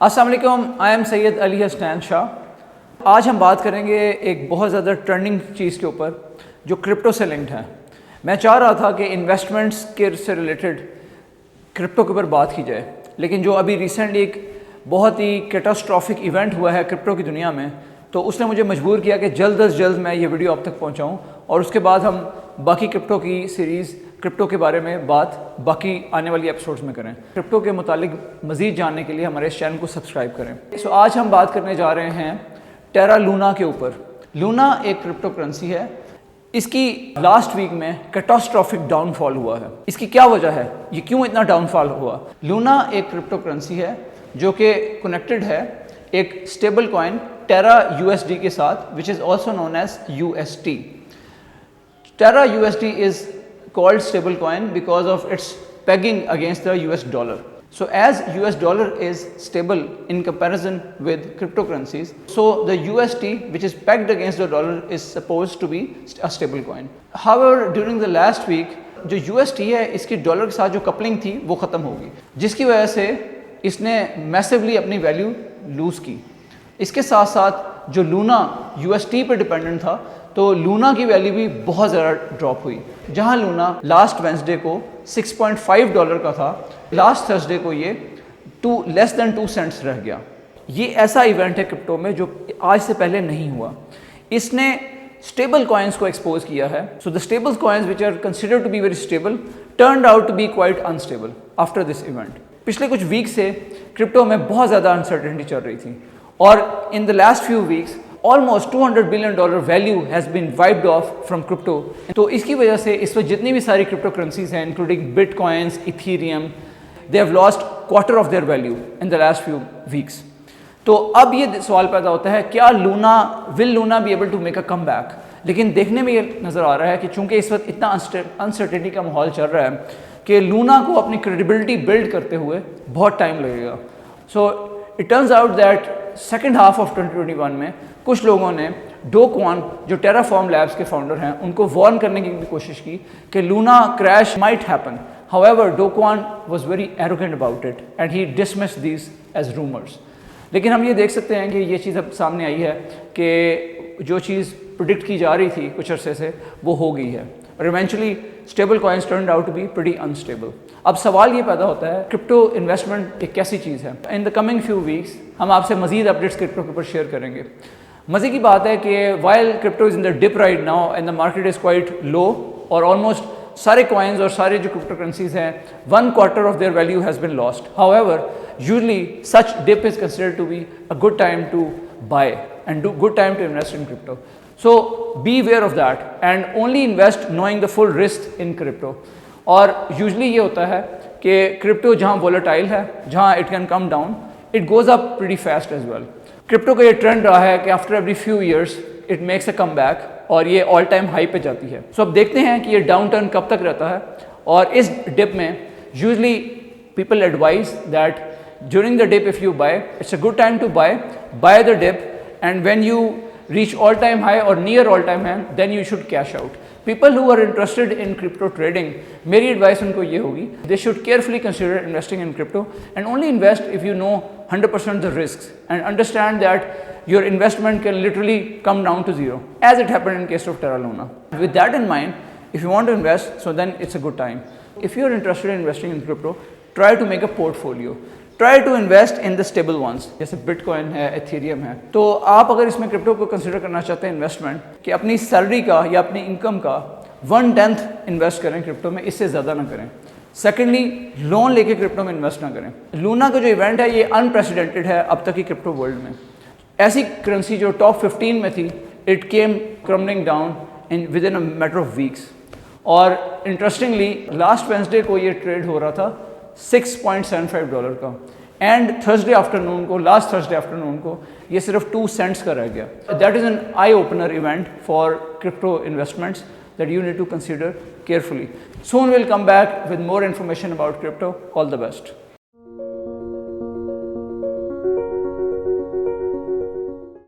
अस्सलाम वालेकुम, I am Syed Ali Hasnain Shah. आज हम बात करेंगे एक बहुत ज़्यादा ट्रेंडिंग चीज़ के ऊपर जो क्रिप्टो से लिंक्ड है। मैं चाह रहा था कि इन्वेस्टमेंट्स के से रिलेटेड क्रिप्टो के ऊपर बात की जाए, लेकिन जो अभी रिसेंटली एक बहुत ही कैटास्ट्रॉफिक इवेंट हुआ है क्रिप्टो की दुनिया में, तो उसने मुझे मजबूर किया कि जल्द अज जल्द मैं ये वीडियो आप तक पहुँचाऊँ और उसके बाद हम बाकी क्रिप्टो की सीरीज़ क्रिप्टो के बारे में बात बाकी आने वाली एपिसोड्स में करें। क्रिप्टो के मुतालिक मज़ीद जानने के लिए हमारे इस चैनल को सब्सक्राइब करें। सो आज हम बात करने जा रहे हैं टेरा लूना के ऊपर। लूना एक क्रिप्टो करेंसी है। इसकी लास्ट वीक में कैटास्ट्रॉफिक डाउनफॉल हुआ है। इसकी क्या वजह है, ये क्यों इतना डाउनफॉल हुआ? लूना एक क्रिप्टो करेंसी है जो कि कनेक्टेड है एक स्टेबल कॉइन टेरा यूएसडी के साथ, which is also known as UST. Terra USD is called stable coin because of its pegging against the US dollar. So as US dollar is stable in comparison with cryptocurrencies, so the UST, which is pegged against the dollar, is supposed to be a stable coin. However, during the last week, जो UST है इसकी dollar के साथ जो coupling थी वो ख़त्म होगी, जिसकी वजह से इसने मैसिवली अपनी वैल्यू लूज़ की। इसके साथ साथ जो लूना UST पर डिपेंडेंट था, तो लूना की वैल्यू भी बहुत ज़्यादा ड्रॉप हुई। जहां लूना लास्ट वेंसडे को $6.5 का था, लास्ट थर्सडे को ये लेस देन 2 सेंट्स रह गया। ये ऐसा इवेंट है क्रिप्टो में जो आज से पहले नहीं हुआ। इसने स्टेबल कॉइन्स को एक्सपोज किया है। So the stable coins which are considered to be very stable turned out to be quite unstable after this event. पिछले कुछ वीक से क्रिप्टो में बहुत ज़्यादा अनसर्टेनिटी चल रही थी और in the last few weeks almost $200 billion value has been wiped off from crypto. तो इसकी वजह से इस वक्त जितनी भी सारी क्रिप्टो करेंसीज हैं, including bitcoins, Ethereum, they have lost quarter of their value in the last few weeks. तो अब ये सवाल पैदा होता है, क्या will Luna be able to make a come back? लेकिन देखने में ये नज़र आ रहा है कि चूंकि इस वक्त इतना अनसर्टेनिटी का माहौल चल रहा है कि लूना को अपनी क्रेडिबिलिटी बिल्ड करते हुए बहुत टाइम लगेगा। So it turns out that second half of 2021 में कुछ लोगों ने डो क्वान, जो टेराफॉर्म लैब्स के फाउंडर हैं, उनको वार्न करने की भी कोशिश की कि Luna crash might happen. However Do Kwon was very arrogant about it and he dismissed these as rumours. लेकिन हम ये देख सकते हैं कि ये चीज़ अब सामने आई है कि जो चीज़ प्रिडिक्ट की जा रही थी कुछ अरसे से वो हो गई है और eventually stable coins turned out to be pretty unstable. अब सवाल ये पैदा होता है, क्रिप्टो इन्वेस्टमेंट एक कैसी चीज़ है? In the coming few weeks हम आपसे मजीद अपडेट्स क्रिप्टो के ऊपर शेयर करेंगे। मज़े की बात है कि while crypto is in the dip right now and the market is quite low और ऑलमोस्ट सारे कॉइन्स और सारे जो क्रिप्टो करेंसीज हैं 1/4 of their value has been lost. However usually such dip is considered to be a good time to buy and good time to invest in crypto. So be aware of that and only invest knowing the full risk in crypto. और usually ये होता है कि crypto जहाँ volatile है, जहाँ it can come down, it goes up pretty fast as well. Crypto का ये ट्रेंड रहा है कि after every few years it makes a comeback और ये all time high पे जाती है। So अब देखते हैं कि ये डाउन टर्न कब तक रहता है और इस डिप में usually people advise that during the dip if you buy, it's a good time to buy the dip, and when you reach all time high or near all time high, then you should cash out. People who are interested in crypto trading, मेरी advice उनको ये होगी, they should carefully consider investing in crypto and only invest if you know 100% the risks and understand that your investment can literally come down to zero, as it happened in case of Terra Luna. With that in mind, if you want to invest, so then it's a good time. If you are interested in investing in crypto, try to make a portfolio. Try to invest in the stable ones, जैसे bitcoin है, Ethereum है। तो आप अगर इसमें crypto को consider करना चाहते हैं इन्वेस्टमेंट, कि अपनी सैलरी का या अपनी इनकम का 1/10 इन्वेस्ट करें क्रिप्टो में, इससे ज़्यादा ना करें। सेकेंडली, लोन लेके क्रिप्टो में इन्वेस्ट ना करें। लूना का जो इवेंट है ये अनप्रेसिडेंटेड है अब तक की क्रिप्टो वर्ल्ड में। ऐसी करेंसी जो टॉप 15 में थी, it came crumbling down with in a matter of weeks. और इंटरेस्टिंगली लास्ट वेंसडे को ये ट्रेड हो रहा था $6.75 का एंड लास्ट थर्सडे आफ्टरनून को ये सिर्फ 2 सेंट्स का रह गया। That is an eye opener event for crypto investments that you need to consider carefully. Soon we'll come back with more information about crypto. All the best.